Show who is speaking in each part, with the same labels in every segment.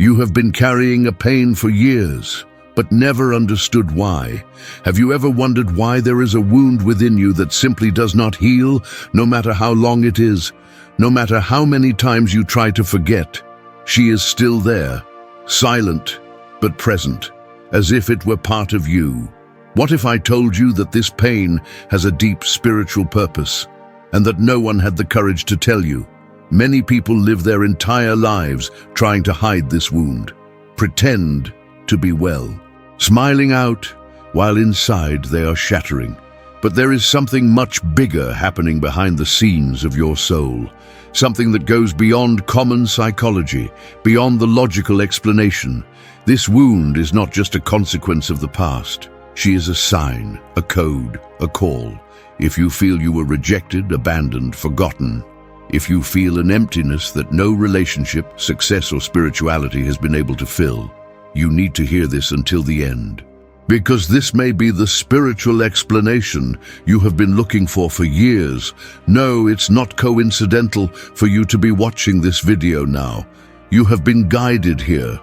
Speaker 1: You have been carrying a pain for years, but never understood why. Have you ever wondered why there is a wound within you that simply does not heal, no matter how long it is, no matter how many times you try to forget? She is still there, silent but present, as if it were part of you. What if I told you that this pain has a deep spiritual purpose, and that no one had the courage to tell you? Many people live their entire lives trying to hide this wound, pretend to be well, smiling out while inside they are shattering. But there is something much bigger happening behind the scenes of your soul, something that goes beyond common psychology, beyond the logical explanation. This wound is not just a consequence of the past. She is a sign, a code, a call. If you feel you were rejected, abandoned, forgotten, if you feel an emptiness that no relationship, success, or spirituality has been able to fill, you need to hear this until the end. Because this may be the spiritual explanation you have been looking for years. No, it's not coincidental for you to be watching this video now. You have been guided here.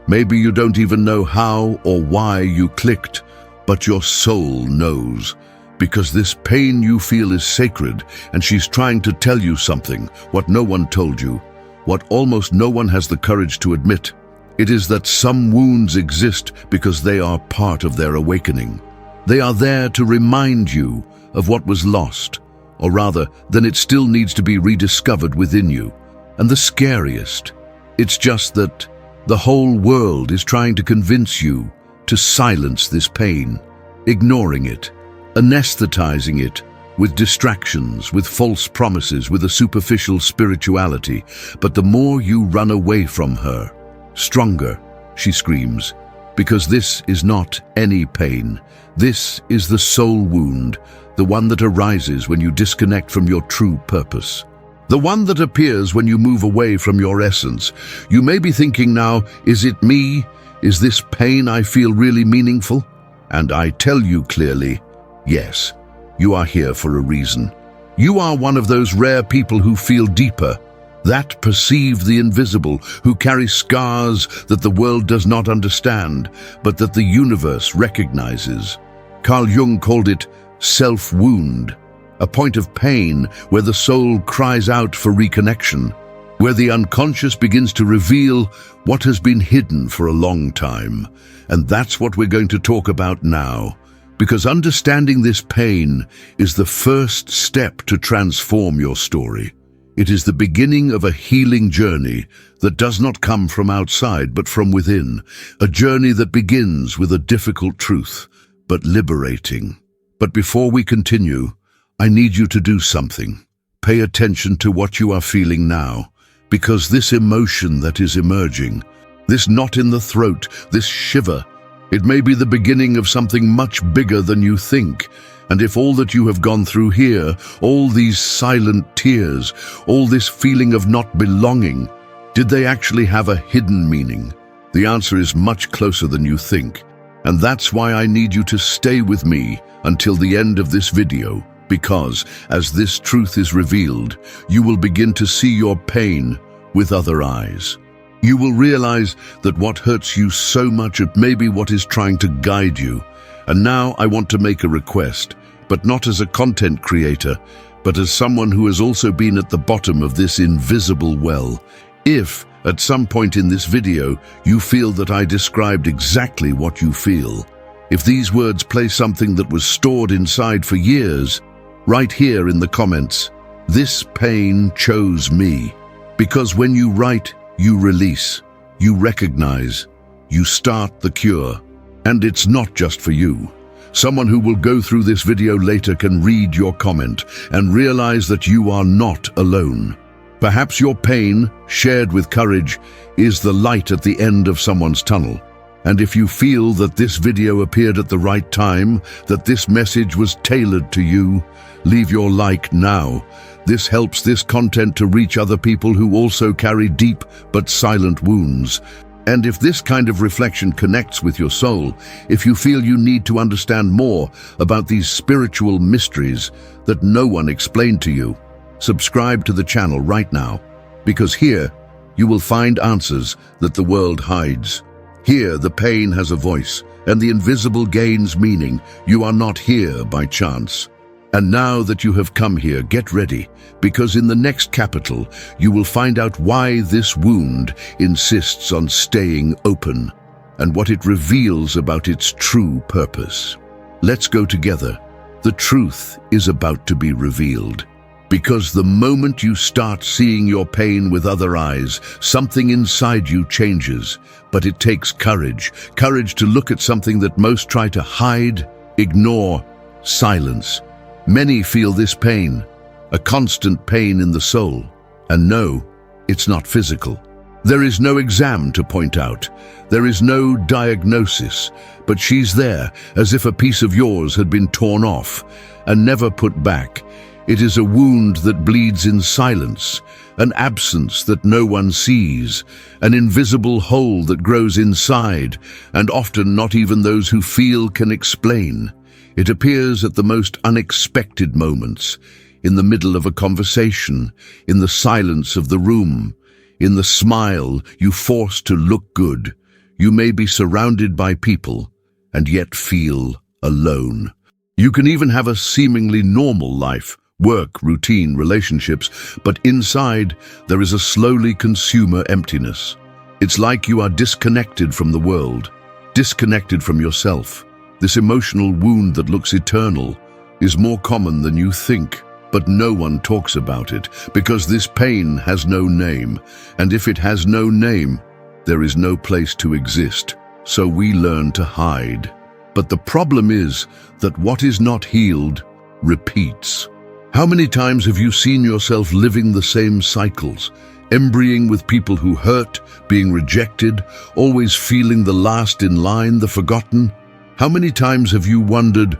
Speaker 1: Maybe you don't even know how or why you clicked, but your soul knows. Because this pain you feel is sacred, and she's trying to tell you something, what no one told you, what almost no one has the courage to admit. It is that some wounds exist because they are part of their awakening. They are there to remind you of what was lost, or rather, then it still needs to be rediscovered within you. And the scariest, it's just that the whole world is trying to convince you to silence this pain, ignoring it, anesthetizing it with distractions, with false promises, with a superficial spirituality. But the more you run away from her, stronger she screams, because this is not any pain. This is the soul wound, the one that arises when you disconnect from your true purpose, the one that appears when you move away from your essence. You may be thinking now, is it me? Is this pain I feel really meaningful? And I tell you clearly, yes, you are here for a reason. You are one of those rare people who feel deeper, that perceive the invisible, who carry scars that the world does not understand, but that the universe recognizes. Carl Jung called it self-wound, a point of pain where the soul cries out for reconnection, where the unconscious begins to reveal what has been hidden for a long time. And that's what we're going to talk about now, because understanding this pain is the first step to transform your story. It is the beginning of a healing journey that does not come from outside but from within, a journey that begins with a difficult truth, but liberating. But before we continue, I need you to do something. Pay attention to what you are feeling now, because this emotion that is emerging, this knot in the throat, this shiver, it may be the beginning of something much bigger than you think. And if all that you have gone through here, all these silent tears, all this feeling of not belonging, did they actually have a hidden meaning? The answer is much closer than you think. And that's why I need you to stay with me until the end of this video, because as this truth is revealed, you will begin to see your pain with other eyes. You will realize that what hurts you so much, it may be what is trying to guide you. And now I want to make a request, but not as a content creator, but as someone who has also been at the bottom of this invisible well. If, at some point in this video, you feel that I described exactly what you feel, if these words play something that was stored inside for years, write here in the comments, "This pain chose me." Because when you write, you release, you recognize, you start the cure. And it's not just for you. Someone who will go through this video later can read your comment and realize that you are not alone. Perhaps your pain, shared with courage, is the light at the end of someone's tunnel. And if you feel that this video appeared at the right time, that this message was tailored to you, leave your like now. This helps this content to reach other people who also carry deep but silent wounds. And if this kind of reflection connects with your soul, if you feel you need to understand more about these spiritual mysteries that no one explained to you, subscribe to the channel right now, because here you will find answers that the world hides. Here, the pain has a voice, and the invisible gains meaning. You are not here by chance. And now that you have come here, get ready, because in the next capital, you will find out why this wound insists on staying open, and what it reveals about its true purpose. Let's go together. The truth is about to be revealed. Because the moment you start seeing your pain with other eyes, something inside you changes. But it takes courage to look at something that most try to hide, ignore, silence. Many feel this pain, a constant pain in the soul. And no, it's not physical. There is no exam to point out. There is no diagnosis, but she's there as if a piece of yours had been torn off and never put back. It is a wound that bleeds in silence, an absence that no one sees, an invisible hole that grows inside, and often not even those who feel can explain. It appears at the most unexpected moments, in the middle of a conversation, in the silence of the room, in the smile you force to look good. You may be surrounded by people, and yet feel alone. You can even have a seemingly normal life, work, routine, relationships, but inside there is a slowly consumer emptiness. It's like you are disconnected from the world, disconnected from yourself. This emotional wound that looks eternal is more common than you think, but no one talks about it because this pain has no name, and if it has no name, there is no place to exist, so we learn to hide. But the problem is that what is not healed repeats. How many times have you seen yourself living the same cycles, embryoing with people who hurt, being rejected, always feeling the last in line, the forgotten? How many times have you wondered,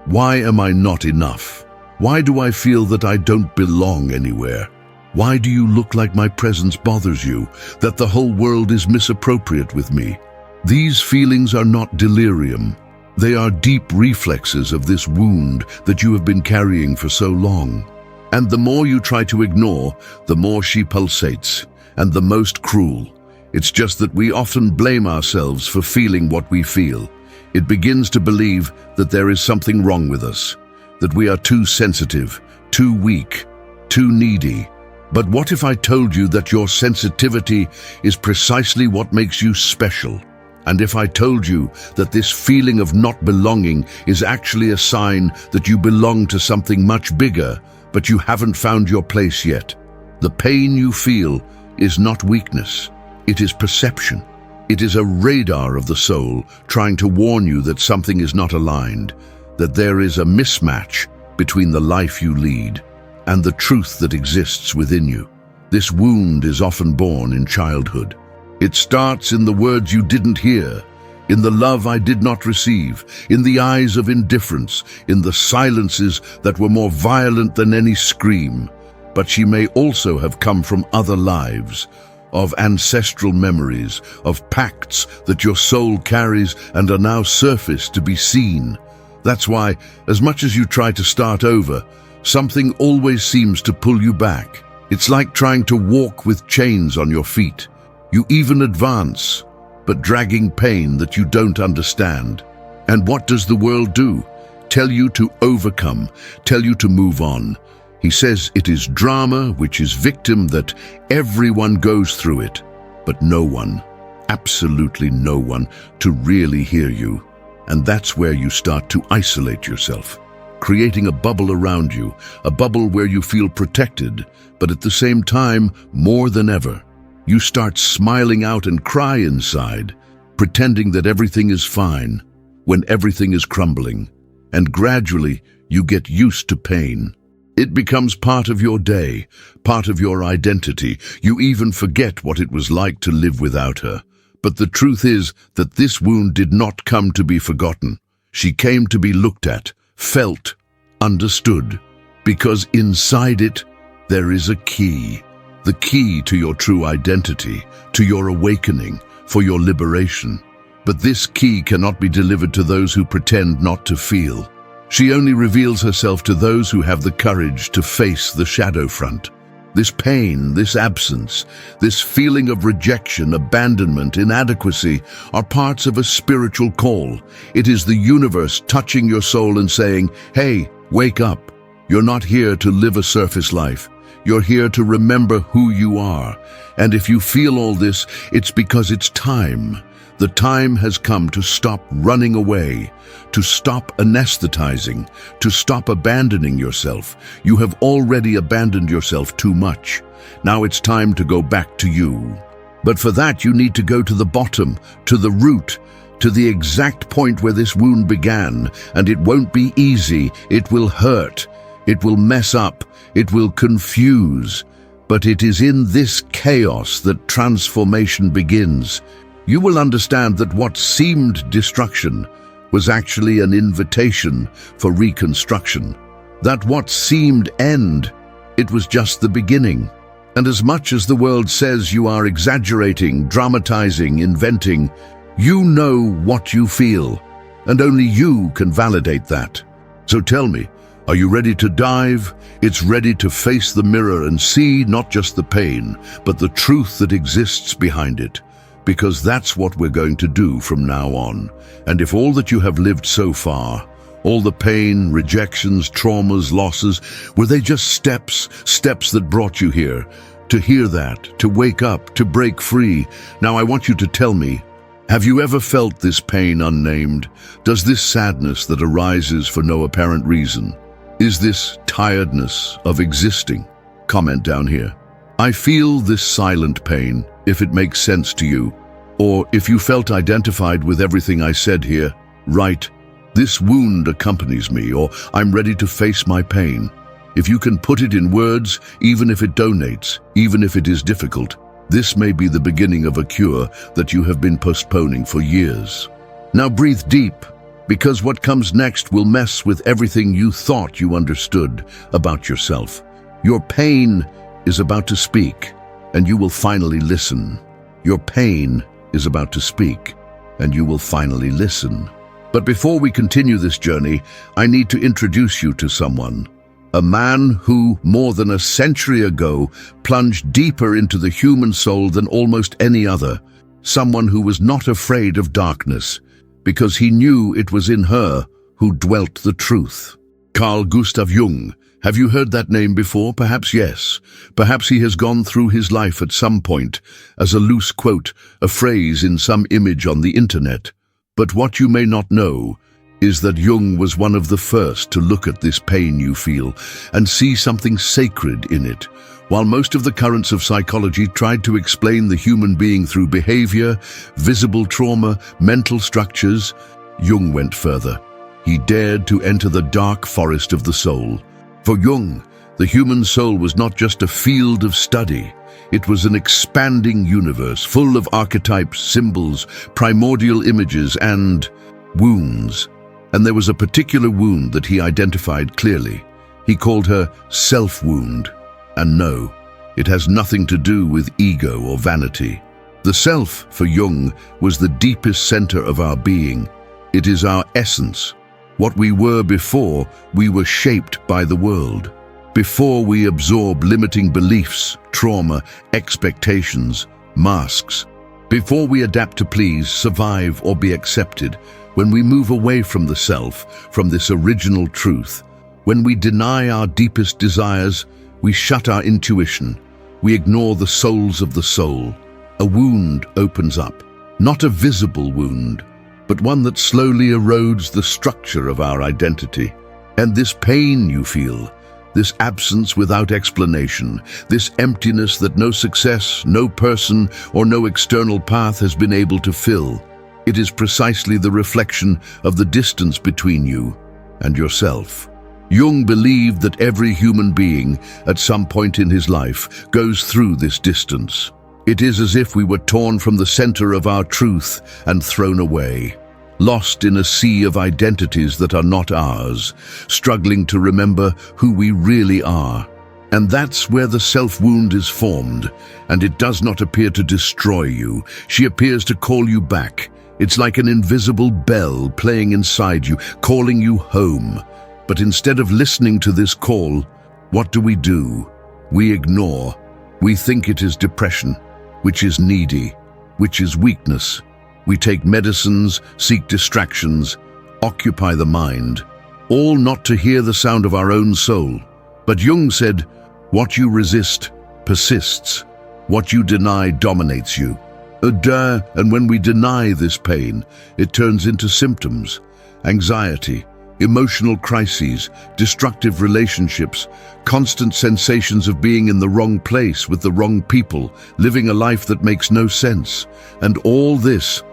Speaker 1: why am I not enough? Why do I feel that I don't belong anywhere? Why do you look like my presence bothers you, that the whole world is misappropriate with me? These feelings are not delirium. They are deep reflexes of this wound that you have been carrying for so long. And the more you try to ignore, the more she pulsates, and the most cruel. It's just that we often blame ourselves for feeling what we feel. It begins to believe that there is something wrong with us, that we are too sensitive, too weak, too needy. But what if I told you that your sensitivity is precisely what makes you special? And if I told you that this feeling of not belonging is actually a sign that you belong to something much bigger, but you haven't found your place yet? The pain you feel is not weakness, it is perception. It is a radar of the soul trying to warn you that something is not aligned, that there is a mismatch between the life you lead and the truth that exists within you. This wound is often born in childhood. It starts in the words you didn't hear, in the love I did not receive, in the eyes of indifference, in the silences that were more violent than any scream. But she may also have come from other lives, of ancestral memories, of pacts that your soul carries and are now surfaced to be seen. That's why, as much as you try to start over, something always seems to pull you back. It's like trying to walk with chains on your feet. You even advance, but dragging pain that you don't understand. And what does the world do? Tell you to overcome, tell you to move on. He says it is drama, which is victim, that everyone goes through it, but no one, absolutely no one, to really hear you. And that's where you start to isolate yourself, creating a bubble around you, a bubble where you feel protected, but at the same time, more than ever, you start smiling out and cry inside, pretending that everything is fine when everything is crumbling. And gradually, you get used to pain. It becomes part of your day, part of your identity. You even forget what it was like to live without her. But the truth is that this wound did not come to be forgotten. She came to be looked at, felt, understood, because inside it, there is a key. The key to your true identity, to your awakening, for your liberation. But this key cannot be delivered to those who pretend not to feel. She only reveals herself to those who have the courage to face the shadow front. This pain, this absence, this feeling of rejection, abandonment, inadequacy are parts of a spiritual call. It is the universe touching your soul and saying, "Hey, wake up. You're not here to live a surface life. You're here to remember who you are." And if you feel all this, it's because it's time. The time has come to stop running away, to stop anesthetizing, to stop abandoning yourself. You have already abandoned yourself too much. Now it's time to go back to you. But for that, you need to go to the bottom, to the root, to the exact point where this wound began. And it won't be easy. It will hurt. It will mess up. It will confuse. But it is in this chaos that transformation begins. You will understand that what seemed destruction was actually an invitation for reconstruction. That what seemed end, it was just the beginning. And as much as the world says you are exaggerating, dramatizing, inventing, you know what you feel, and only you can validate that. So tell me, are you ready to dive? It's ready to face the mirror and see not just the pain, but the truth that exists behind it. Because that's what we're going to do from now on. And if all that you have lived so far, all the pain, rejections, traumas, losses, were they just steps that brought you here? To hear that, to wake up, to break free. Now I want you to tell me, have you ever felt this pain unnamed? Does this sadness that arises for no apparent reason? Is this tiredness of existing? Comment down here. I feel this silent pain, if it makes sense to you, or if you felt identified with everything I said here. Write, "This wound accompanies me," or "I'm ready to face my pain." If you can put it in words, even if it donates, even if it is difficult, this may be the beginning of a cure that you have been postponing for years. Now breathe deep, because what comes next will mess with everything you thought you understood about yourself. Your pain is about to speak, and you will finally listen. Your pain is about to speak, and you will finally listen. But before we continue this journey, I need to introduce you to someone. A man who, more than a century ago, plunged deeper into the human soul than almost any other. Someone who was not afraid of darkness, because he knew it was in her who dwelt the truth. Carl Gustav Jung. Have you heard that name before? Perhaps yes. Perhaps he has gone through his life at some point as a loose quote, a phrase in some image on the internet. But what you may not know is that Jung was one of the first to look at this pain you feel and see something sacred in it. While most of the currents of psychology tried to explain the human being through behavior, visible trauma, mental structures, Jung went further. He dared to enter the dark forest of the soul. For Jung, the human soul was not just a field of study. It was an expanding universe full of archetypes, symbols, primordial images, and wounds. And there was a particular wound that he identified clearly. He called her self-wound. And no, it has nothing to do with ego or vanity. The self, for Jung, was the deepest center of our being. It is our essence. What we were before we were shaped by the world. Before we absorb limiting beliefs, trauma, expectations, masks. Before we adapt to please, survive, or be accepted. When we move away from the self, from this original truth. When we deny our deepest desires, we shut our intuition. We ignore the souls of the soul. A wound opens up. Not a visible wound, but one that slowly erodes the structure of our identity. And this pain you feel, this absence without explanation, this emptiness that no success, no person, or no external path has been able to fill, it is precisely the reflection of the distance between you and yourself. Jung believed that every human being, at some point in his life, goes through this distance. It is as if we were torn from the center of our truth and thrown away, lost in a sea of identities that are not ours, struggling to remember who we really are. And that's where the self-wound is formed, and it does not appear to destroy you. She appears to call you back. It's like an invisible bell playing inside you, calling you home. But instead of listening to this call, what do? we ignore. We think it is depression, which is needy, which is weakness. We take medicines, seek distractions, occupy the mind, all not to hear the sound of our own soul. But Jung said, what you resist persists. What you deny dominates you. And when we deny this pain, it turns into symptoms: anxiety, emotional crises, destructive relationships, constant sensations of being in the wrong place with the wrong people, living a life that makes no sense. And all this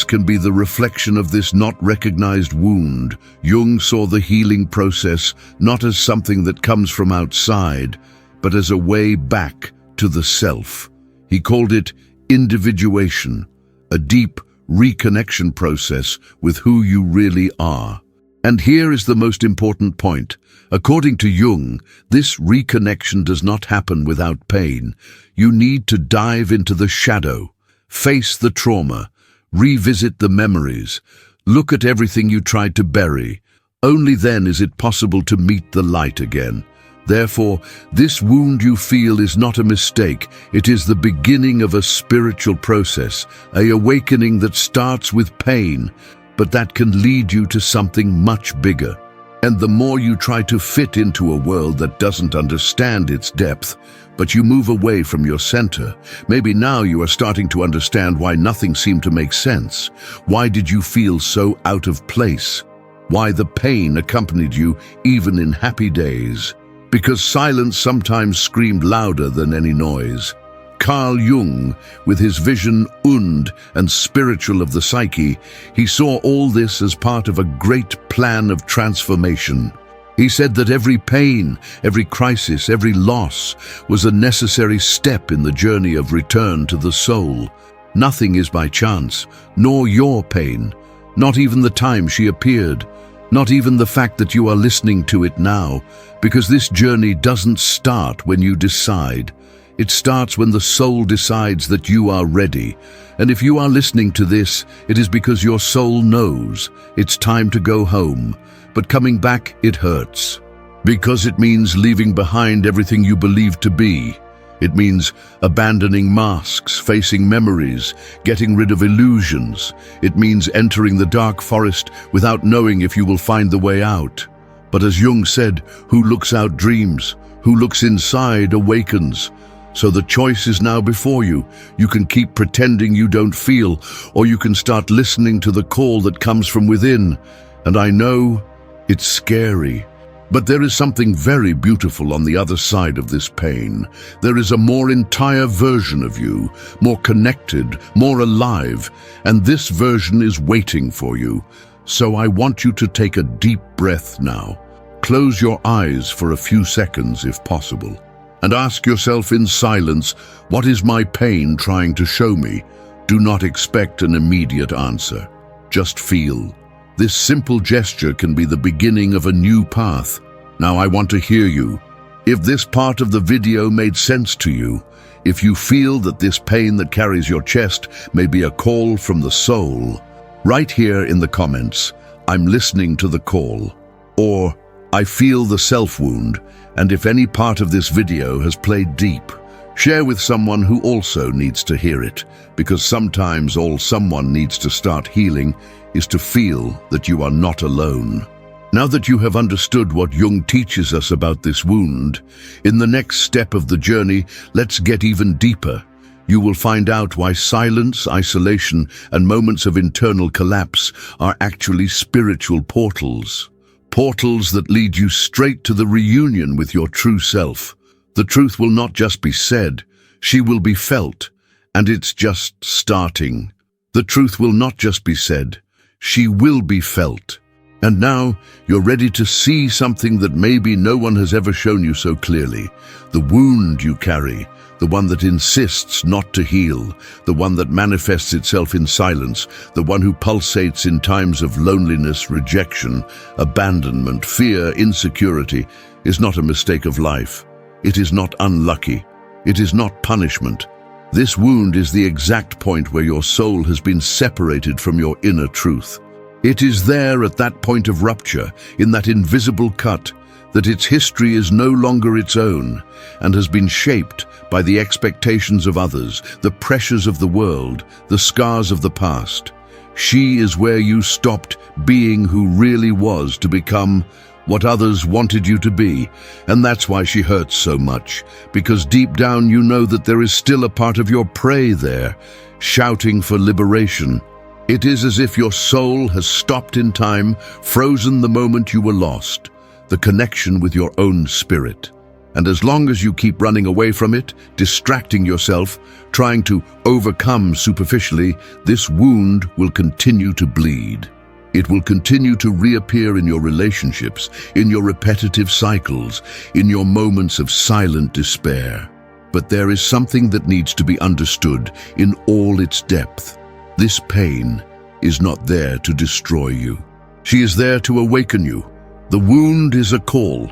Speaker 1: can be the reflection of this not recognized wound. Jung saw the healing process not as something that comes from outside, but as a way back to the self. He called it individuation, a deep reconnection process with who you really are. And here is the most important point. According to Jung, this reconnection does not happen without pain. You need to dive into the shadow, face the trauma, revisit the memories, look at everything you tried to bury. Only then is it possible to meet the light again. Therefore, this wound you feel is not a mistake. It is the beginning of a spiritual process, an awakening that starts with pain, but that can lead you to something much bigger. And the more you try to fit into a world that doesn't understand its depth, but you move away from your center, maybe now you are starting to understand why nothing seemed to make sense. Why did you feel so out of place? Why the pain accompanied you even in happy days? Because silence sometimes screamed louder than any noise. Carl Jung, with his vision and spiritual of the psyche, he saw all this as part of a great plan of transformation. He said that every pain, every crisis, every loss was a necessary step in the journey of return to the soul. Nothing is by chance, nor your pain, not even the time she appeared, not even the fact that you are listening to it now, because this journey doesn't start when you decide. It starts when the soul decides that you are ready. And if you are listening to this, it is because your soul knows it's time to go home. But coming back, it hurts. Because it means leaving behind everything you believed to be. It means abandoning masks, facing memories, getting rid of illusions. It means entering the dark forest without knowing if you will find the way out. But as Jung said, who looks out dreams, who looks inside awakens. So the choice is now before you. You can keep pretending you don't feel, or you can start listening to the call that comes from within. And I know it's scary, but there is something very beautiful on the other side of this pain. There is a more entire version of you, more connected, more alive, and this version is waiting for you. So I want you to take a deep breath now. Close your eyes for a few seconds if possible, and ask yourself in silence, what is my pain trying to show me? Do not expect an immediate answer. Just feel. This simple gesture can be the beginning of a new path. Now I want to hear you. If this part of the video made sense to you, if you feel that this pain that carries your chest may be a call from the soul, write here in the comments, I'm listening to the call, or I feel the self-wound. And if any part of this video has played deep, share with someone who also needs to hear it, because sometimes all someone needs to start healing is to feel that you are not alone. Now that you have understood what Jung teaches us about this wound, in the next step of the journey, let's get even deeper. You will find out why silence, isolation, and moments of internal collapse are actually spiritual portals. Portals that lead you straight to the reunion with your true self. The truth will not just be said, she will be felt, and it's just starting. The truth will not just be said, she will be felt. And now, you're ready to see something that maybe no one has ever shown you so clearly. The wound you carry, the one that insists not to heal, the one that manifests itself in silence, the one who pulsates in times of loneliness, rejection, abandonment, fear, insecurity, is not a mistake of life. It is not unlucky. It is not punishment. This wound is the exact point where your soul has been separated from your inner truth. It is there at that point of rupture, in that invisible cut, that its history is no longer its own and has been shaped by the expectations of others, the pressures of the world, the scars of the past. She is where you stopped being who really was to become what others wanted you to be, and that's why she hurts so much, because deep down you know that there is still a part of your prey there, shouting for liberation. It is as if your soul has stopped in time, frozen the moment you were lost, the connection with your own spirit. And as long as you keep running away from it, distracting yourself, trying to overcome superficially, this wound will continue to bleed. It will continue to reappear in your relationships, in your repetitive cycles, in your moments of silent despair. But there is something that needs to be understood in all its depth. This pain is not there to destroy you. She is there to awaken you. The wound is a call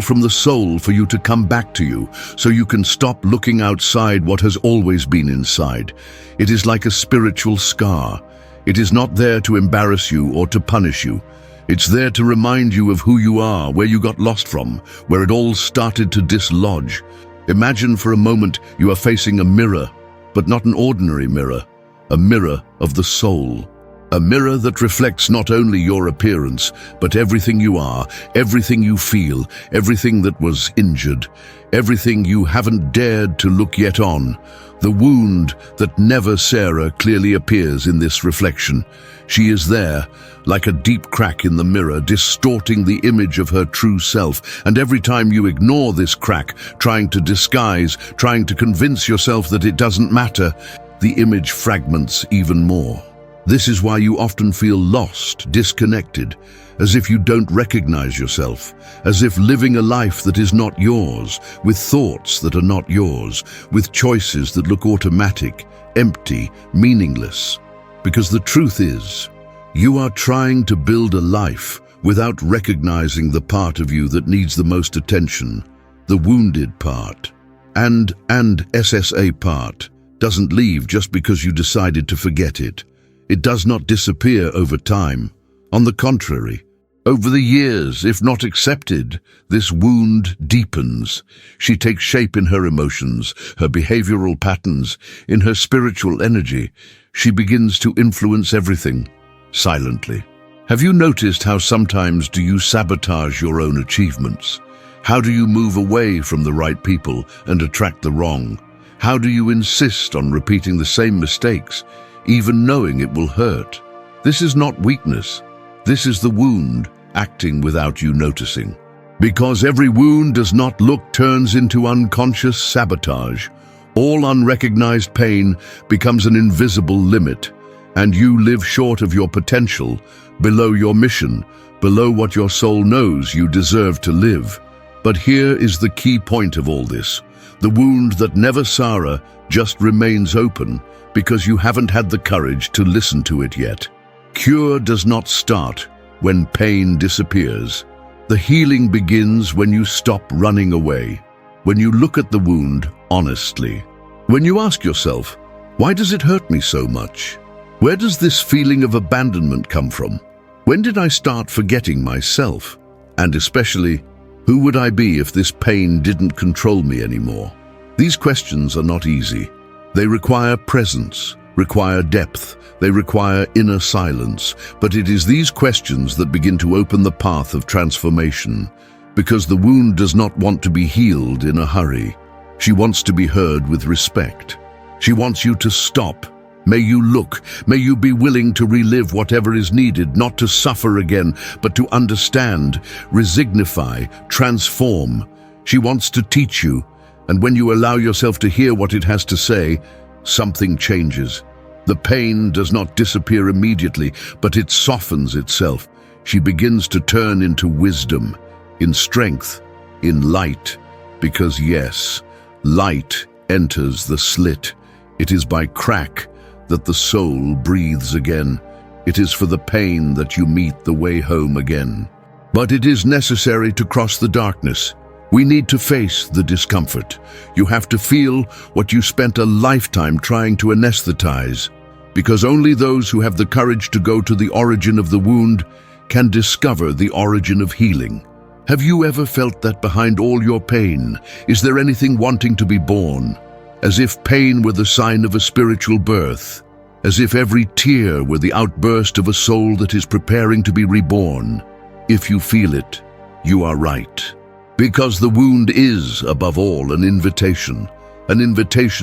Speaker 1: from the soul for you to come back to you, so you can stop looking outside what has always been inside. It is like a spiritual scar. It is not there to embarrass you or to punish you. It's there to remind you of who you are, where you got lost from, where it all started to dislodge. Imagine for a moment you are facing a mirror, but not an ordinary mirror, a mirror of the soul. A mirror that reflects not only your appearance, but everything you are, everything you feel, everything that was injured, everything you haven't dared to look yet on. The wound that never Sarah clearly appears in this reflection. She is there, like a deep crack in the mirror, distorting the image of her true self. And every time you ignore this crack, trying to disguise, trying to convince yourself that it doesn't matter, the image fragments even more. This is why you often feel lost, disconnected, as if you don't recognize yourself, as if living a life that is not yours, with thoughts that are not yours, with choices that look automatic, empty, meaningless. Because the truth is, you are trying to build a life without recognizing the part of you that needs the most attention, the wounded part. And SSA part doesn't leave just because you decided to forget it. It does not disappear over time. On the contrary, over the years, if not accepted, this wound deepens. She takes shape in her emotions, her behavioral patterns, in her spiritual energy. She begins to influence everything, silently. Have you noticed how sometimes do you sabotage your own achievements? How do you move away from the right people and attract the wrong? How do you insist on repeating the same mistakes, even knowing it will hurt? This is not weakness. This is the wound acting without you noticing. Because every wound does not look turns into unconscious sabotage. All unrecognized pain becomes an invisible limit, and you live short of your potential, below your mission, below what your soul knows you deserve to live. But here is the key point of all this. The wound that never Sarah just remains open, because you haven't had the courage to listen to it yet. Cure does not start when pain disappears. The healing begins when you stop running away, when you look at the wound honestly. When you ask yourself, why does it hurt me so much? Where does this feeling of abandonment come from? When did I start forgetting myself? And especially, who would I be if this pain didn't control me anymore? These questions are not easy. They require presence, require depth, they require inner silence. But it is these questions that begin to open the path of transformation, because the wound does not want to be healed in a hurry. She wants to be heard with respect. She wants you to stop. May you look, may you be willing to relive whatever is needed, not to suffer again, but to understand, resignify, transform. She wants to teach you, and when you allow yourself to hear what it has to say, something changes. The pain does not disappear immediately, but it softens itself. She begins to turn into wisdom, in strength, in light. Because yes, light enters the slit. It is by crack that the soul breathes again. It is for the pain that you meet the way home again. But it is necessary to cross the darkness. We need to face the discomfort. You have to feel what you spent a lifetime trying to anesthetize, because only those who have the courage to go to the origin of the wound can discover the origin of healing. Have you ever felt that behind all your pain, is there anything wanting to be born? As if pain were the sign of a spiritual birth, as if every tear were the outburst of a soul that is preparing to be reborn. If you feel it, you are right. Because the wound is, above all, an invitation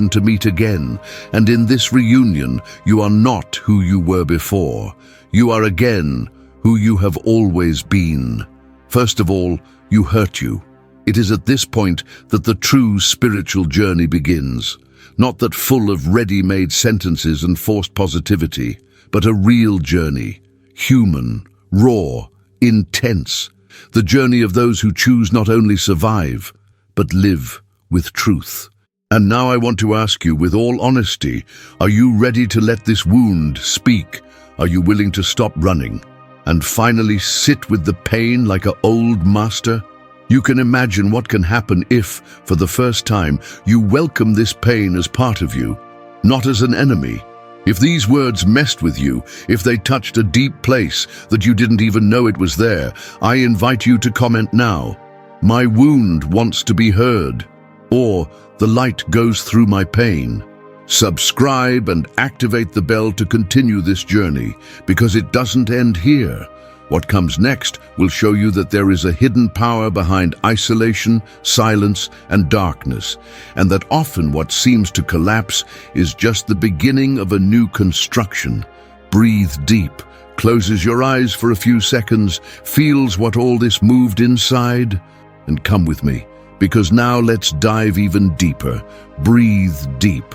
Speaker 1: to meet again, and in this reunion, you are not who you were before. You are again who you have always been. First of all, you hurt you. It is at this point that the true spiritual journey begins. Not that full of ready-made sentences and forced positivity, but a real journey, human, raw, intense. The journey of those who choose not only survive, but live with truth. And now I want to ask you, with all honesty, are you ready to let this wound speak? Are you willing to stop running and finally sit with the pain like an old master? You can imagine what can happen if, for the first time, you welcome this pain as part of you, not as an enemy. If these words messed with you, if they touched a deep place that you didn't even know it was there, I invite you to comment now. My wound wants to be heard. Or, the light goes through my pain. Subscribe and activate the bell to continue this journey, because it doesn't end here. What comes next will show you that there is a hidden power behind isolation, silence, and darkness, and that often what seems to collapse is just the beginning of a new construction. Breathe deep, closes your eyes for a few seconds, feels what all this moved inside, and come with me, because now let's dive even deeper. Breathe deep,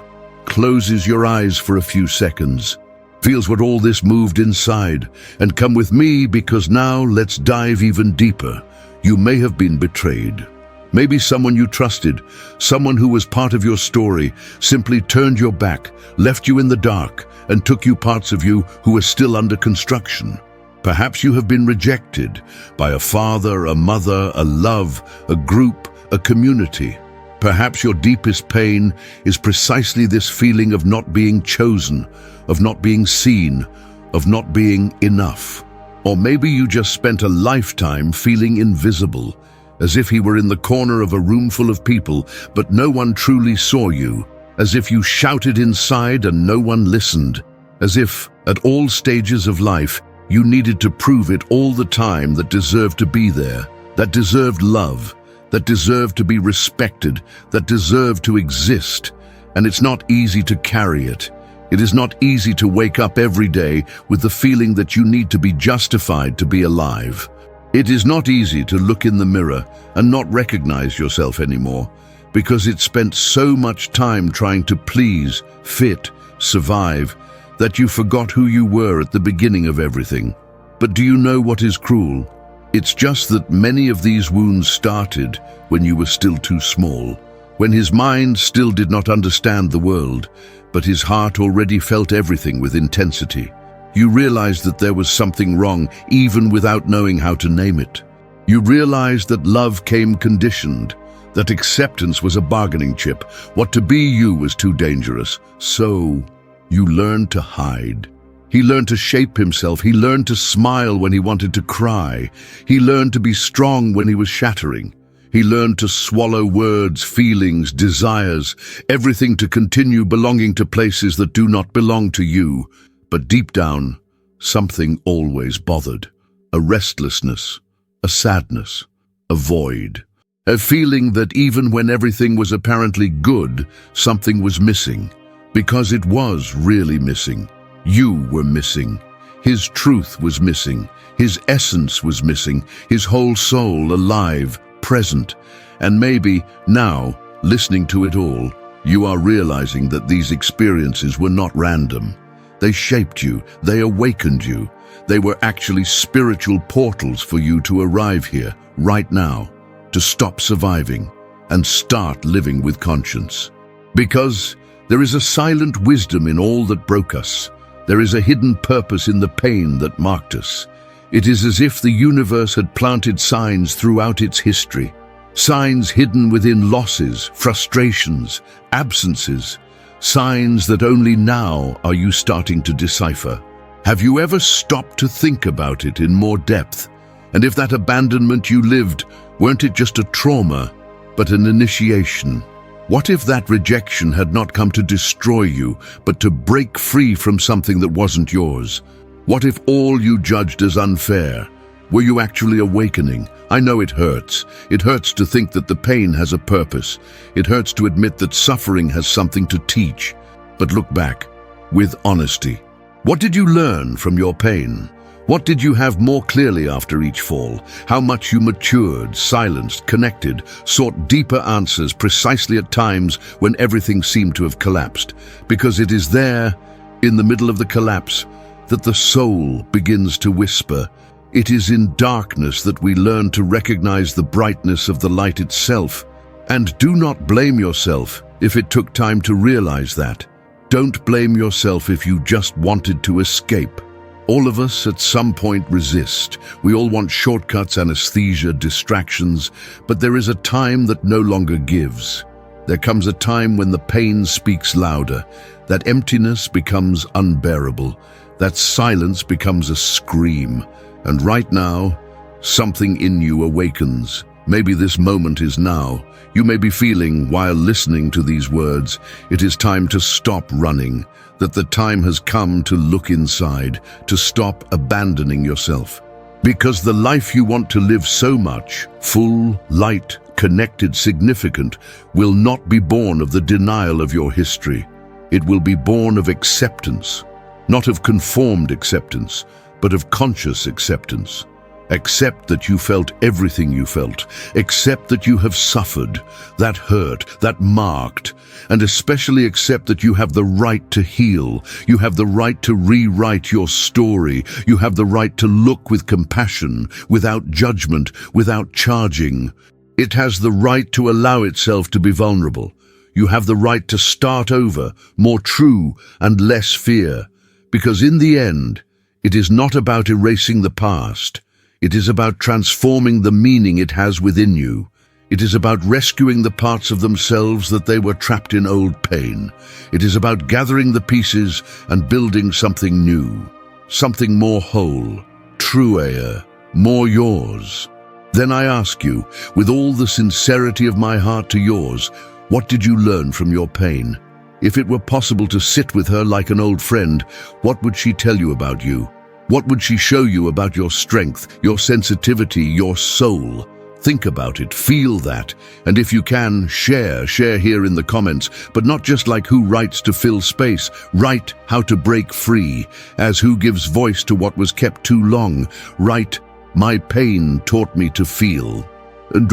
Speaker 1: closes your eyes for a few seconds, feels what all this moved inside, and come with me, because now let's dive even deeper. You may have been betrayed. Maybe someone you trusted, someone who was part of your story, simply turned your back, left you in the dark, and took you parts of you who are still under construction. Perhaps you have been rejected by a father, a mother, a love, a group, a community. Perhaps your deepest pain is precisely this feeling of not being chosen, of not being seen, of not being enough. Or maybe you just spent a lifetime feeling invisible, as if you were in the corner of a room full of people, but no one truly saw you, as if you shouted inside and no one listened, as if, at all stages of life, you needed to prove it all the time that deserved to be there, that deserved love, that deserved to be respected, that deserved to exist. And it's not easy to carry it. It is not easy to wake up every day with the feeling that you need to be justified to be alive. It is not easy to look in the mirror and not recognize yourself anymore, because it spent so much time trying to please, fit, survive, that you forgot who you were at the beginning of everything. But do you know what is cruel? It's just that many of these wounds started when you were still too small, when his mind still did not understand the world, but his heart already felt everything with intensity. You realized that there was something wrong even without knowing how to name it. You realized that love came conditioned, that acceptance was a bargaining chip, what to be you was too dangerous. So you learned to hide. He learned to shape himself. He learned to smile when he wanted to cry. He learned to be strong when he was shattering. He learned to swallow words, feelings, desires, everything to continue belonging to places that do not belong to you. But deep down, something always bothered. A restlessness, a sadness, a void. A feeling that even when everything was apparently good, something was missing. Because it was really missing. You were missing. His truth was missing. His essence was missing. His whole soul alive, present. And maybe now, listening to it all, you are realizing that these experiences were not random. They shaped you. They awakened you. They were actually spiritual portals for you to arrive here, right now, to stop surviving and start living with conscience. Because there is a silent wisdom in all that broke us. There is a hidden purpose in the pain that marked us. It is as if the universe had planted signs throughout its history. Signs hidden within losses, frustrations, absences. Signs that only now are you starting to decipher. Have you ever stopped to think about it in more depth And if that abandonment you lived weren't it just a trauma, but an initiation? What if that rejection had not come to destroy you, but to break free from something that wasn't yours? What if all you judged as unfair? Were you actually awakening? I know it hurts. It hurts to think that the pain has a purpose. It hurts to admit that suffering has something to teach. But look back, with honesty. What did you learn from your pain? What did you have more clearly after each fall? How much you matured, silenced, connected, sought deeper answers precisely at times when everything seemed to have collapsed? Because it is there, in the middle of the collapse, that the soul begins to whisper. It is in darkness that we learn to recognize the brightness of the light itself. And do not blame yourself if it took time to realize that. Don't blame yourself if you just wanted to escape. All of us at some point resist. We all want shortcuts, anesthesia, distractions, but there is a time that no longer gives. There comes a time when the pain speaks louder, that emptiness becomes unbearable, that silence becomes a scream. And right now, something in you awakens. Maybe this moment is now. You may be feeling, while listening to these words, it is time to stop running, that the time has come to look inside, to stop abandoning yourself. Because the life you want to live so much, full, light, connected, significant, will not be born of the denial of your history. It will be born of acceptance, not of conformed acceptance, but of conscious acceptance. Accept that you felt everything you felt. Accept that you have suffered, that hurt, that marked, and especially accept that you have the right to heal. You have the right to rewrite your story. You have the right to look with compassion, without judgment, without charging. It has the right to allow itself to be vulnerable. You have the right to start over, more true and less fear. Because in the end, it is not about erasing the past. It is about transforming the meaning it has within you. It is about rescuing the parts of themselves that they were trapped in old pain. It is about gathering the pieces and building something new, something more whole, truer, more yours. Then I ask you, with all the sincerity of my heart to yours, what did you learn from your pain? If it were possible to sit with her like an old friend, what would she tell you about you? What would she show you about your strength, your sensitivity, your soul? Think about it, feel that, and if you can, share here in the comments, but not just like who writes to fill space. Write how to break free, as who gives voice to what was kept too long. Write, my pain taught me to feel.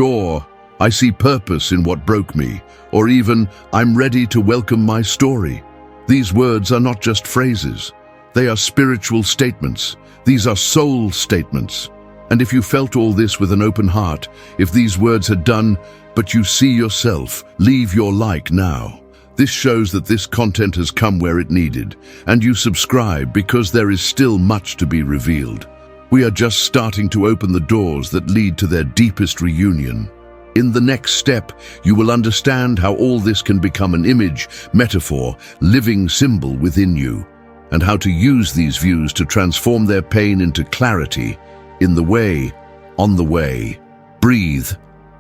Speaker 1: Or, I see purpose in what broke me. Or even, I'm ready to welcome my story. These words are not just phrases. They are spiritual statements. These are soul statements. And if you felt all this with an open heart, if these words had done, but you see yourself, leave your like now. This shows that this content has come where it needed, and you subscribe because there is still much to be revealed. We are just starting to open the doors that lead to their deepest reunion. In the next step, you will understand how all this can become an image, metaphor, living symbol within you, and how to use these views to transform their pain into clarity, in the way, on the way. Breathe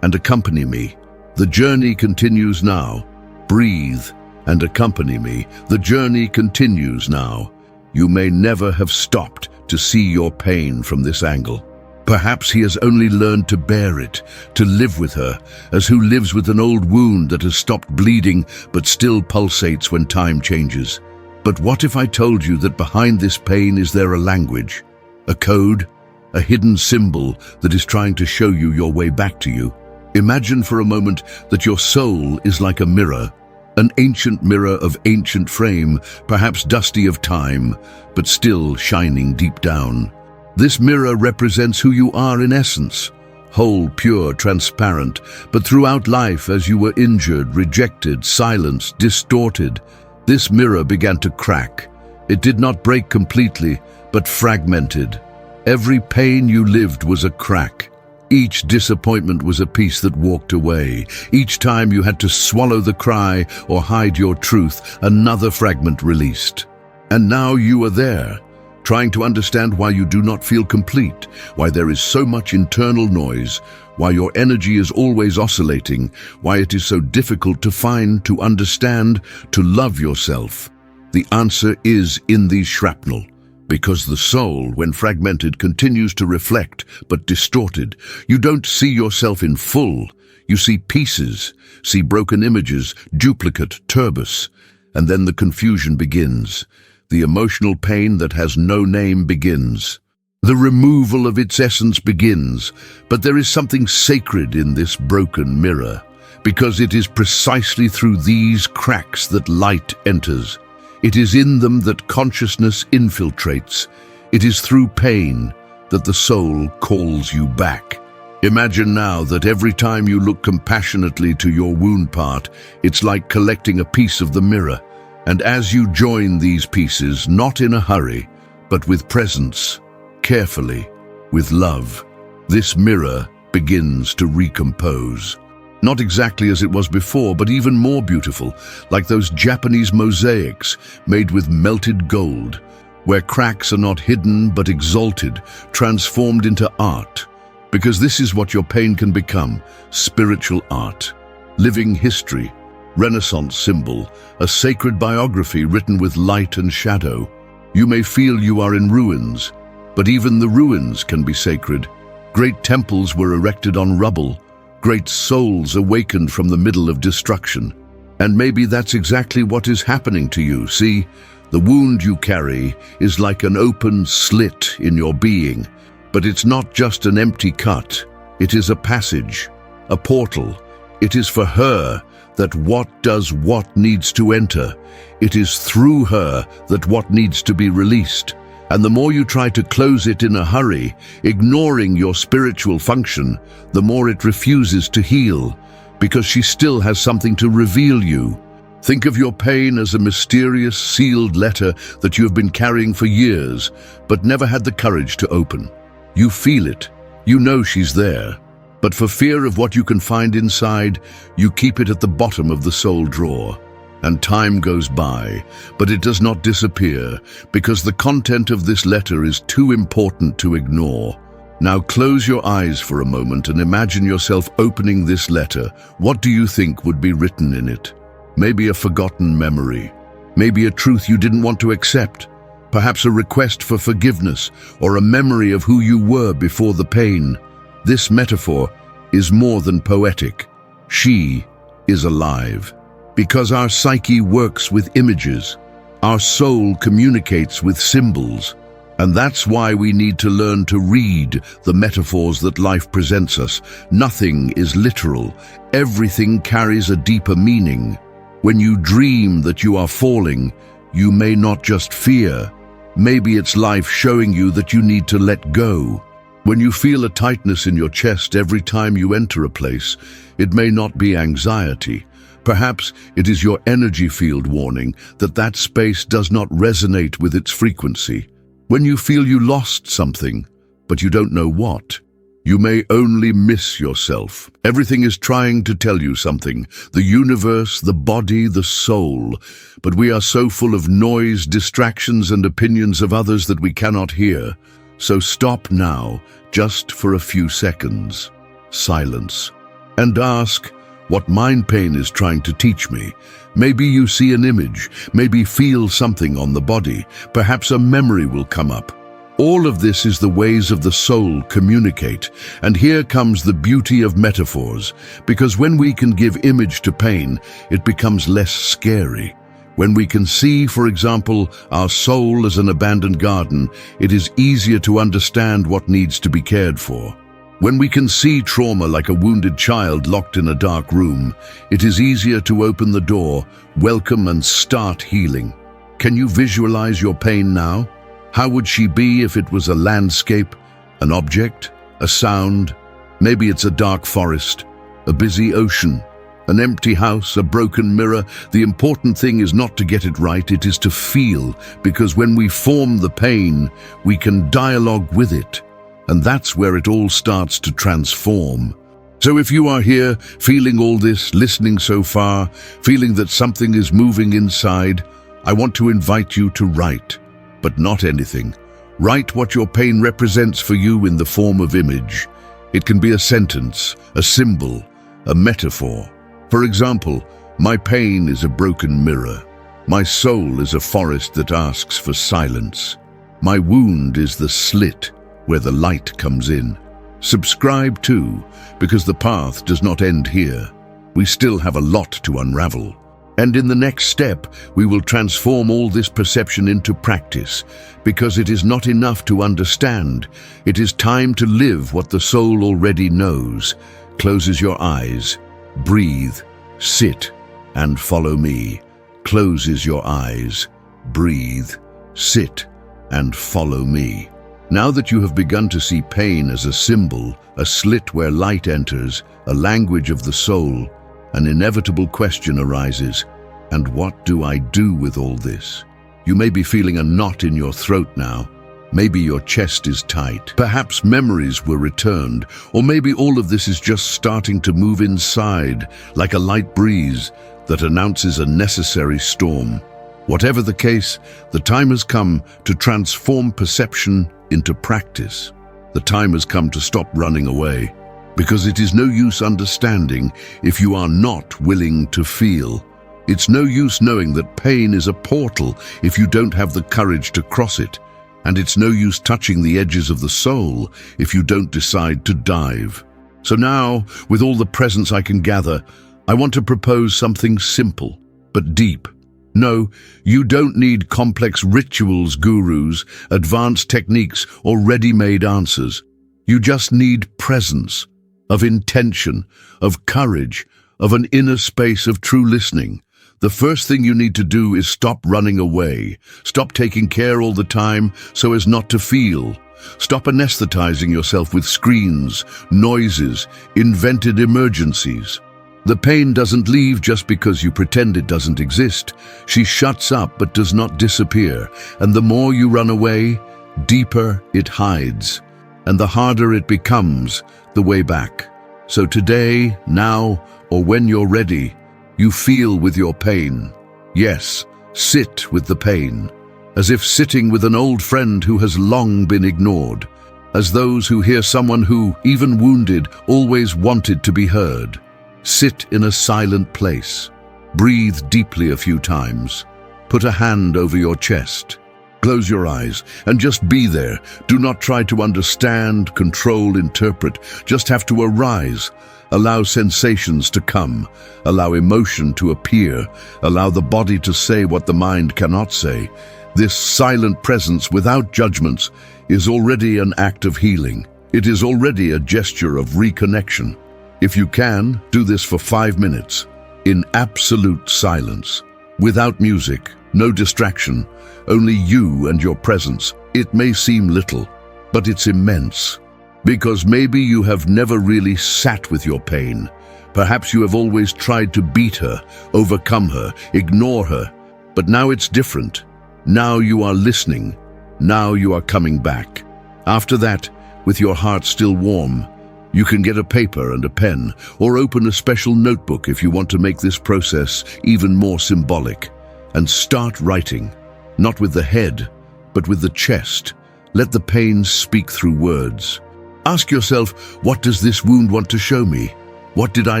Speaker 1: and accompany me. The journey continues now. Breathe and accompany me. The journey continues now. You may never have stopped to see your pain from this angle. Perhaps he has only learned to bear it, to live with her, as who lives with an old wound that has stopped bleeding but still pulsates when time changes. But what if I told you that behind this pain is there a language, a code, a hidden symbol that is trying to show you your way back to you? Imagine for a moment that your soul is like a mirror, an ancient mirror of ancient frame, perhaps dusty of time, but still shining deep down. This mirror represents who you are in essence, whole, pure, transparent, but throughout life as you were injured, rejected, silenced, distorted, this mirror began to crack. It did not break completely, but fragmented. Every pain you lived was a crack. Each disappointment was a piece that walked away. Each time you had to swallow the cry or hide your truth, another fragment released. And now you are there, trying to understand why you do not feel complete, why there is so much internal noise, why your energy is always oscillating, why it is so difficult to find, to understand, to love yourself. The answer is in these shrapnel. Because the soul, when fragmented, continues to reflect, but distorted. You don't see yourself in full. You see pieces, see broken images, duplicate, turbus. And then the confusion begins. The emotional pain that has no name begins. The removal of its essence begins. But there is something sacred in this broken mirror, because it is precisely through these cracks that light enters. It is in them that consciousness infiltrates. It is through pain that the soul calls you back. Imagine now that every time you look compassionately to your wound part, it's like collecting a piece of the mirror. And as you join these pieces, not in a hurry, but with presence, carefully, with love, this mirror begins to recompose. Not exactly as it was before, but even more beautiful, like those Japanese mosaics made with melted gold, where cracks are not hidden but exalted, transformed into art. Because this is what your pain can become, spiritual art, living history, Renaissance symbol, a sacred biography written with light and shadow. You may feel you are in ruins, but even the ruins can be sacred. Great temples were erected on rubble. Great souls awakened from the middle of destruction. And maybe that's exactly what is happening to you. See, the wound you carry is like an open slit in your being. But it's not just an empty cut. It is a passage, a portal. It is for her that what needs to enter. It is through her that what needs to be released. And the more you try to close it in a hurry, ignoring your spiritual function, the more it refuses to heal, because she still has something to reveal you. Think of your pain as a mysterious, sealed letter that you have been carrying for years, but never had the courage to open. You feel it. You know she's there. But for fear of what you can find inside, you keep it at the bottom of the soul drawer. And time goes by, but it does not disappear, because the content of this letter is too important to ignore. Now close your eyes for a moment and imagine yourself opening this letter. What do you think would be written in it? Maybe a forgotten memory. Maybe a truth you didn't want to accept. Perhaps a request for forgiveness, or a memory of who you were before the pain. This metaphor is more than poetic. She is alive. Because our psyche works with images, our soul communicates with symbols, and that's why we need to learn to read the metaphors that life presents us. Nothing is literal. Everything carries a deeper meaning. When you dream that you are falling, you may not just fear. Maybe it's life showing you that you need to let go. When you feel a tightness in your chest every time you enter a place, it may not be anxiety. Perhaps it is your energy field warning that that space does not resonate with its frequency. When you feel you lost something, but you don't know what, you may only miss yourself. Everything is trying to tell you something, the universe, the body, the soul. But we are so full of noise, distractions, and opinions of others that we cannot hear. So stop now, just for a few seconds. Silence. And ask, what mind pain is trying to teach me. Maybe you see an image, maybe feel something on the body, perhaps a memory will come up. All of this is the ways of the soul communicate, and here comes the beauty of metaphors, because when we can give image to pain, it becomes less scary. When we can see, for example, our soul as an abandoned garden, it is easier to understand what needs to be cared for. When we can see trauma like a wounded child locked in a dark room, it is easier to open the door, welcome, and start healing. Can you visualize your pain now? How would she be if it was a landscape, an object, a sound? Maybe it's a dark forest, a busy ocean, an empty house, a broken mirror. The important thing is not to get it right, it is to feel, because when we form the pain, we can dialogue with it. And that's where it all starts to transform. So if you are here, feeling all this, listening so far, feeling that something is moving inside, I want to invite you to write. But not anything. Write what your pain represents for you in the form of image. It can be a sentence, a symbol, a metaphor. For example, my pain is a broken mirror. My soul is a forest that asks for silence. My wound is the slit where the light comes in. Subscribe too, because the path does not end here. We still have a lot to unravel. And in the next step, we will transform all this perception into practice, because it is not enough to understand. It is time to live what the soul already knows. Closes your eyes, breathe, sit, and follow me. Closes your eyes, breathe, sit, and follow me. Now that you have begun to see pain as a symbol, a slit where light enters, a language of the soul, an inevitable question arises: and what do I do with all this? You may be feeling a knot in your throat now. Maybe your chest is tight. Perhaps memories were returned, or maybe all of this is just starting to move inside, like a light breeze that announces a necessary storm. Whatever the case, the time has come to transform perception into practice. The time has come to stop running away, because it is no use understanding if you are not willing to feel. It's no use knowing that pain is a portal if you don't have the courage to cross it. And it's no use touching the edges of the soul if you don't decide to dive. So now, with all the presence I can gather, I want to propose something simple, but deep. No, you don't need complex rituals, gurus, advanced techniques, or ready-made answers. You just need presence, of intention, of courage, of an inner space of true listening. The first thing you need to do is stop running away. Stop taking care all the time so as not to feel. Stop anesthetizing yourself with screens, noises, invented emergencies. The pain doesn't leave just because you pretend it doesn't exist. She shuts up but does not disappear. And the more you run away, deeper it hides. And the harder it becomes, the way back. So today, now, or when you're ready, you feel with your pain. Yes, sit with the pain, as if sitting with an old friend who has long been ignored, as those who hear someone who, even wounded, always wanted to be heard. Sit in a silent place. Breathe deeply a few times. Put a hand over your chest. Close your eyes and just be there. Do not try to understand, control, interpret. Just have to arise. Allow sensations to come. Allow emotion to appear. Allow the body to say what the mind cannot say. This silent presence without judgments is already an act of healing. It is already a gesture of reconnection. If you can, do this for 5 minutes, in absolute silence, without music, no distraction, only you and your presence. It may seem little, but it's immense. Because maybe you have never really sat with your pain. Perhaps you have always tried to beat her, overcome her, ignore her. But now it's different. Now you are listening. Now you are coming back. After that, with your heart still warm, you can get a paper and a pen, or open a special notebook if you want to make this process even more symbolic. And start writing, not with the head, but with the chest. Let the pain speak through words. Ask yourself, what does this wound want to show me? What did I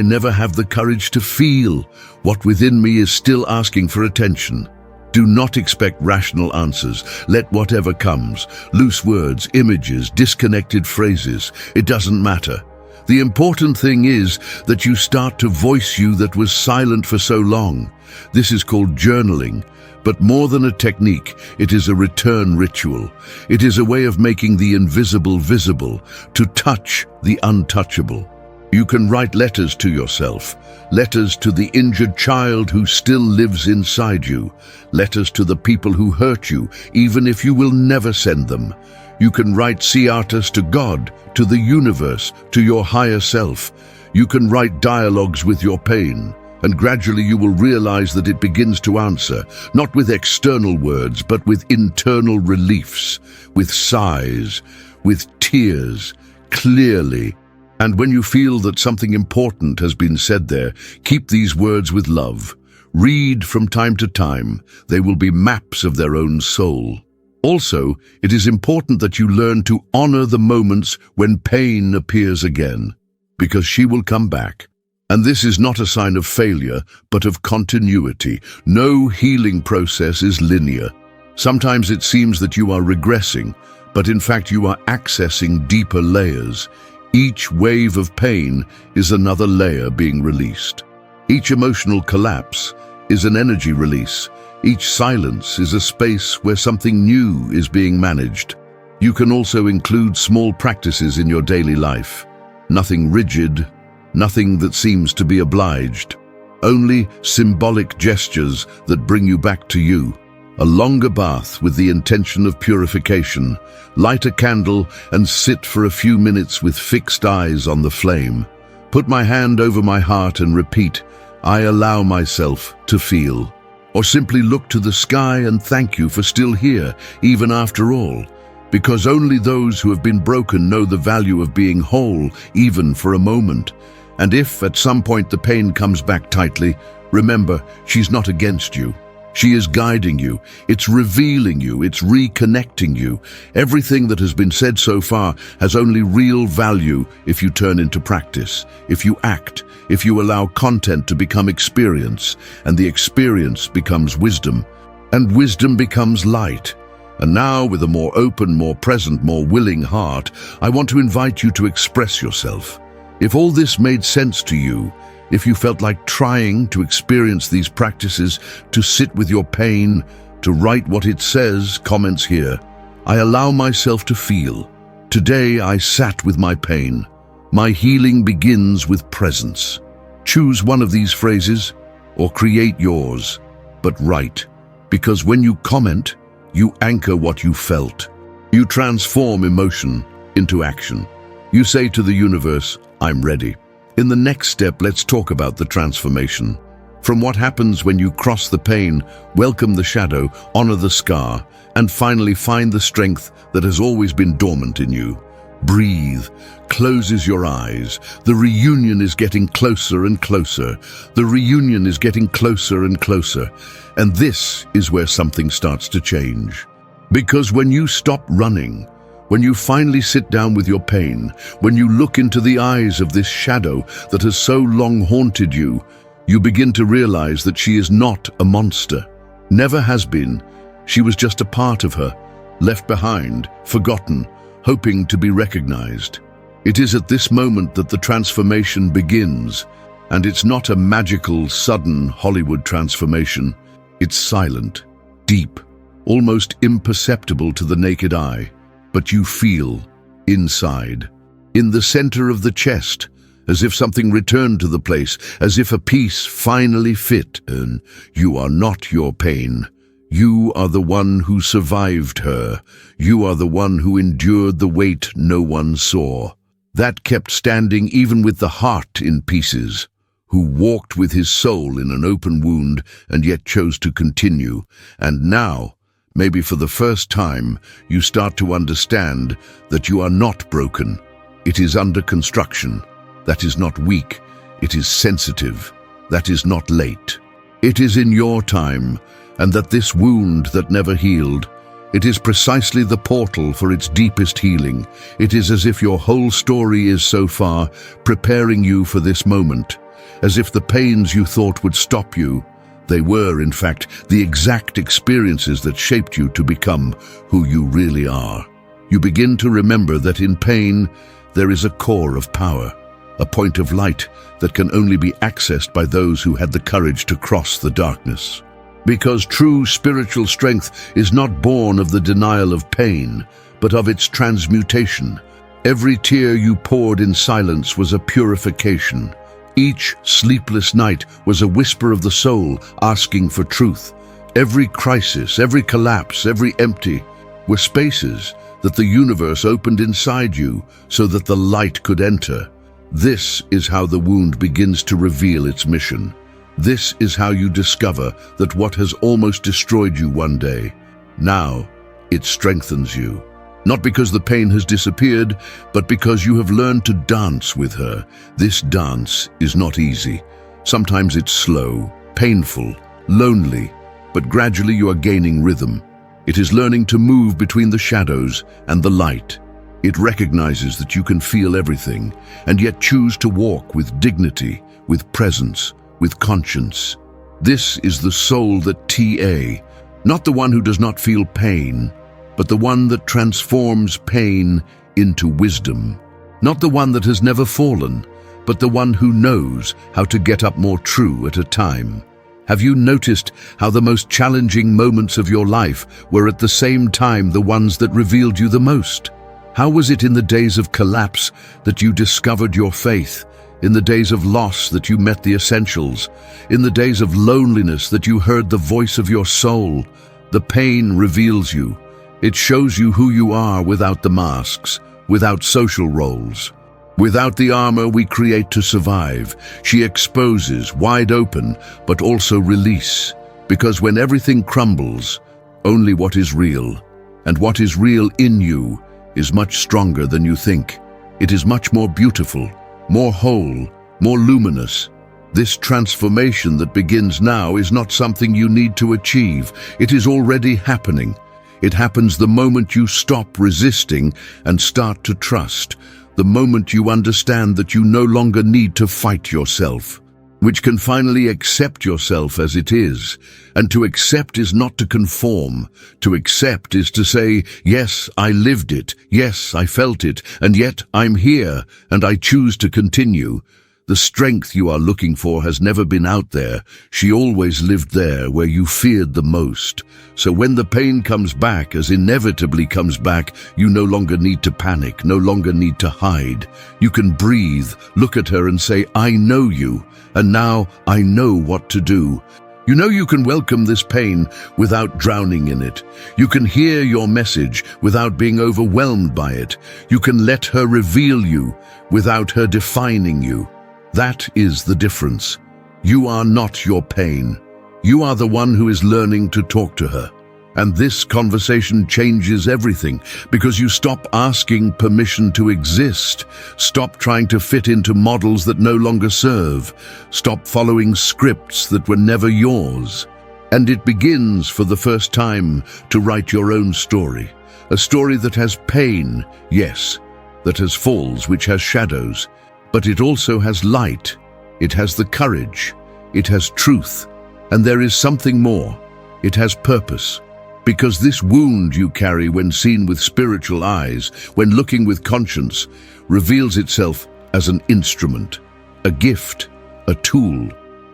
Speaker 1: never have the courage to feel? What within me is still asking for attention? Do not expect rational answers. Let whatever comes, loose words, images, disconnected phrases, it doesn't matter. The important thing is that you start to voice you that was silent for so long. This is called journaling. But more than a technique, it is a return ritual. It is a way of making the invisible visible, to touch the untouchable. You can write letters to yourself, letters to the injured child who still lives inside you, letters to the people who hurt you, even if you will never send them. You can write ciatas to God, to the universe, to your higher self. You can write dialogues with your pain. And gradually you will realize that it begins to answer, not with external words, but with internal reliefs, with sighs, with tears, clearly. And when you feel that something important has been said there, keep these words with love. Read from time to time. They will be maps of their own soul. Also, it is important that you learn to honor the moments when pain appears again, because she will come back. And this is not a sign of failure, but of continuity. No healing process is linear. Sometimes it seems that you are regressing, but in fact you are accessing deeper layers. Each wave of pain is another layer being released. Each emotional collapse is an energy release. Each silence is a space where something new is being managed. You can also include small practices in your daily life. Nothing rigid, nothing that seems to be obliged. Only symbolic gestures that bring you back to you. A longer bath with the intention of purification. Light a candle and sit for a few minutes with fixed eyes on the flame. Put my hand over my heart and repeat, I allow myself to feel. Or simply look to the sky and thank you for still here, even after all. Because only those who have been broken know the value of being whole, even for a moment. And if at some point the pain comes back tightly, remember, she's not against you. She is guiding you, it's revealing you, it's reconnecting you. Everything that has been said so far has only real value if you turn into practice, if you act, if you allow content to become experience, and the experience becomes wisdom, and wisdom becomes light. And now, with a more open, more present, more willing heart, I want to invite you to express yourself. If all this made sense to you, if you felt like trying to experience these practices, to sit with your pain, to write what it says, comments here. I allow myself to feel. Today I sat with my pain. My healing begins with presence. Choose one of these phrases or create yours, but write. Because when you comment, you anchor what you felt. You transform emotion into action. You say to the universe, I'm ready. In the next step, let's talk about the transformation. From what happens when you cross the pain, welcome the shadow, honor the scar, and finally find the strength that has always been dormant in you. Breathe, closes your eyes. The reunion is getting closer and closer. The reunion is getting closer and closer. And this is where something starts to change. Because when you stop running, when you finally sit down with your pain, when you look into the eyes of this shadow that has so long haunted you, you begin to realize that she is not a monster. Never has been. She was just a part of her, left behind, forgotten, hoping to be recognized. It is at this moment that the transformation begins, and it's not a magical, sudden Hollywood transformation. It's silent, deep, almost imperceptible to the naked eye. But you feel inside, in the center of the chest, as if something returned to the place, as if a piece finally fit. And you are not your pain. You are the one who survived her. You are the one who endured the weight no one saw. That kept standing even with the heart in pieces, who walked with his soul in an open wound and yet chose to continue. And now, maybe for the first time, you start to understand that you are not broken. It is under construction. That is not weak. It is sensitive. That is not late. It is in your time, and that this wound that never healed, it is precisely the portal for its deepest healing. It is as if your whole story is so far preparing you for this moment, as if the pains you thought would stop you, they were, in fact, the exact experiences that shaped you to become who you really are. You begin to remember that in pain, there is a core of power, a point of light that can only be accessed by those who had the courage to cross the darkness. Because true spiritual strength is not born of the denial of pain, but of its transmutation. Every tear you poured in silence was a purification. Each sleepless night was a whisper of the soul asking for truth. Every crisis, every collapse, every empty were spaces that the universe opened inside you so that the light could enter. This is how the wound begins to reveal its mission. This is how you discover that what has almost destroyed you one day, now it strengthens you. Not because the pain has disappeared, but because you have learned to dance with her. This dance is not easy. Sometimes it's slow, painful, lonely, but gradually you are gaining rhythm. It is learning to move between the shadows and the light. It recognizes that you can feel everything, and yet choose to walk with dignity, with presence, with conscience. This is the soul that TA, not the one who does not feel pain, but the one that transforms pain into wisdom. Not the one that has never fallen, but the one who knows how to get up more true at a time. Have you noticed how the most challenging moments of your life were at the same time the ones that revealed you the most? How was it in the days of collapse that you discovered your faith? In the days of loss that you met the essentials? In the days of loneliness that you heard the voice of your soul? The pain reveals you. It shows you who you are without the masks, without social roles. Without the armor we create to survive. She exposes, wide open, but also release. Because when everything crumbles, only what is real, and what is real in you, is much stronger than you think. It is much more beautiful, more whole, more luminous. This transformation that begins now is not something you need to achieve. It is already happening. It happens the moment you stop resisting and start to trust. The moment you understand that you no longer need to fight yourself, which can finally accept yourself as it is. And to accept is not to conform. To accept is to say, yes, I lived it, yes, I felt it, and yet I'm here, and I choose to continue. The strength you are looking for has never been out there. She always lived there where you feared the most. So when the pain comes back, as inevitably comes back, you no longer need to panic, no longer need to hide. You can breathe, look at her and say, I know you, and now I know what to do. You know you can welcome this pain without drowning in it. You can hear your message without being overwhelmed by it. You can let her reveal you without her defining you. That is the difference. You are not your pain. You are the one who is learning to talk to her. And this conversation changes everything because you stop asking permission to exist. Stop trying to fit into models that no longer serve. Stop following scripts that were never yours. And it begins for the first time to write your own story. A story that has pain, yes, that has falls, which has shadows. But it also has light, it has the courage, it has truth, and there is something more. It has purpose. Because this wound you carry when seen with spiritual eyes, when looking with conscience, reveals itself as an instrument, a gift, a tool.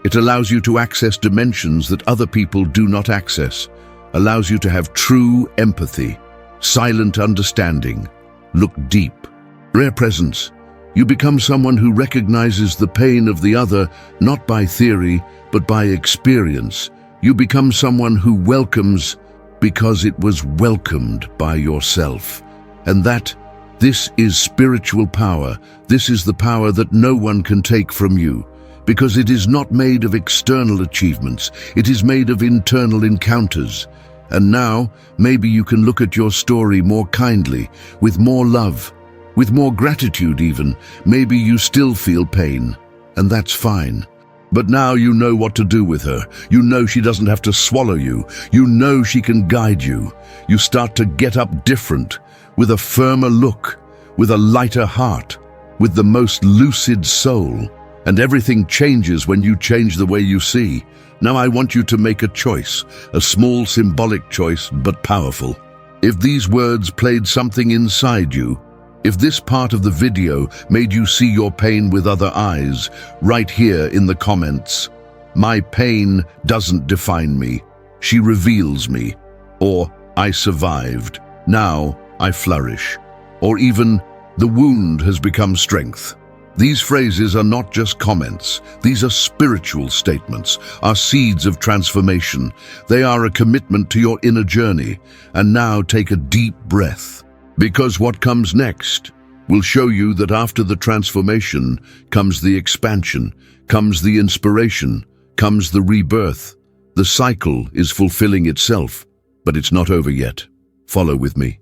Speaker 1: It allows you to access dimensions that other people do not access, allows you to have true empathy, silent understanding, look deep. Rare presence. You become someone who recognizes the pain of the other, not by theory, but by experience. You become someone who welcomes because it was welcomed by yourself. And this is spiritual power. This is the power that no one can take from you, because it is not made of external achievements. It is made of internal encounters. And now, maybe you can look at your story more kindly, with more love, with more gratitude even. Maybe you still feel pain, and that's fine. But now you know what to do with her. You know she doesn't have to swallow you. You know she can guide you. You start to get up different, with a firmer look, with a lighter heart, with the most lucid soul. And everything changes when you change the way you see. Now I want you to make a choice, a small symbolic choice, but powerful. If these words played something inside you, if this part of the video made you see your pain with other eyes, write here in the comments, "My pain doesn't define me. She reveals me." Or, "I survived. Now I flourish." Or even, "The wound has become strength." These phrases are not just comments. These are spiritual statements, are seeds of transformation. They are a commitment to your inner journey. And now take a deep breath. Because what comes next will show you that after the transformation comes the expansion, comes the inspiration, comes the rebirth. The cycle is fulfilling itself, but it's not over yet. Follow with me.